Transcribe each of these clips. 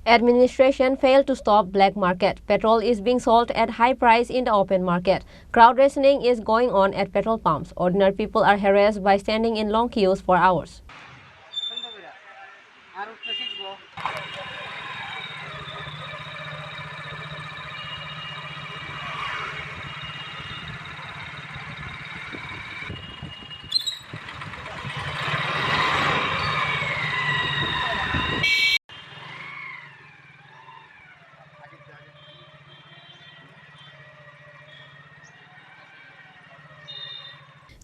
Administration failed to stop black market. Petrol is being sold at high price in the open market. Crowd rationing is going on at petrol pumps. Ordinary people are harassed by standing in long queues for hours.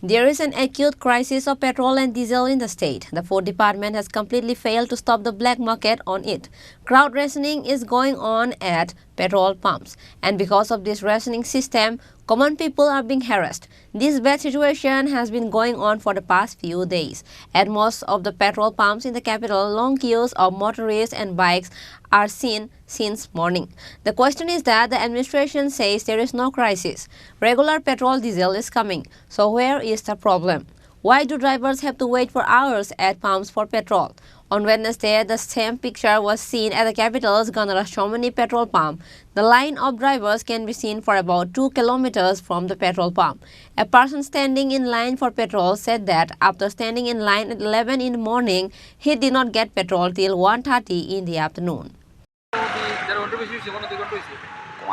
There is an acute crisis of petrol and diesel in the state. The food department has completely failed to stop the black market on it. Crowd rationing is going on at petrol pumps, and because of this rationing system, common people are being harassed. This bad situation has been going on for the past few days. At most of the petrol pumps in the capital, long queues of motorists and bikes are seen since morning. The question is that the administration says there is no crisis. Regular petrol diesel is coming. So where is the problem? Why do drivers have to wait for hours at pumps for petrol? On Wednesday, the same picture was seen at the capital's Chini petrol pump. The line of drivers can be seen for about 2 kilometers from the petrol pump. A person standing in line for petrol said that after standing in line at 11 in the morning, he did not get petrol till 1:30 in the afternoon.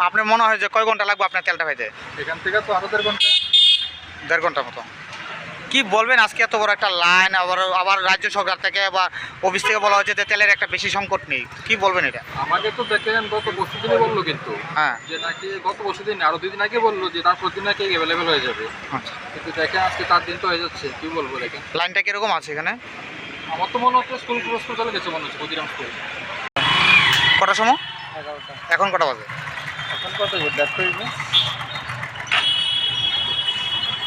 আপনার মনে হয় যে কয় ঘন্টা লাগবে আপনার তেলটা পাইতে? এখান থেকে তো আরো 1.5 ঘন্টা মতো। কি বলবেন আজকে এত বড় একটা লাইন, আবার রাজ্য সরকার থেকে বা অফিস থেকে বলা হচ্ছে যে তেলের একটা বেশি সংকট নেই, কি বলবেন এটা? আমাকে তো দেখেন গত বছরদিনই বললো, কিন্তু যে নাকি গত বছরদিন আরো 2 দিন আগে বললো যে তারপর দিন নাকি অ্যাভেলেবেল হয়ে যাবে। কিন্তু দেখেন আজকে 4 দিন তো হয়ে যাচ্ছে, কি বলবো দেখেন। লাইনটা কিরকম আছে এখানে? আমার তো মনে হচ্ছে স্কুল চলে গেছে মনে হচ্ছে, ক্ষুদিরাম স্কুল। কটার সময়? 11টা। এখন কটা বাজে? এখন কত দেখো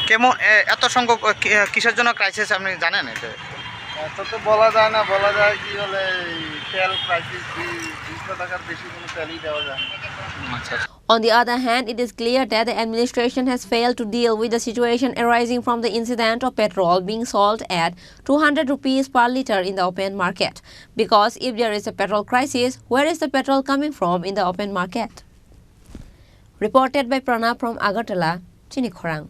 কেমন এত সংখ্যক কিসের জন্য ক্রাইসিস আপনি জানেন? এটা এত তো বলা যায় না, বলা যায় কি হলে তেল ক্রাইসিস 200 টাকার বেশি কোনো তেলই দেওয়া যায় না। On the other hand, it is clear that the administration has failed to deal with the situation arising from the incident of petrol being sold at 200 rupees per litre in the open market. Because if there is a petrol crisis, where is the petrol coming from in the open market? Reported by Prana from Agartala, Chini Khorang.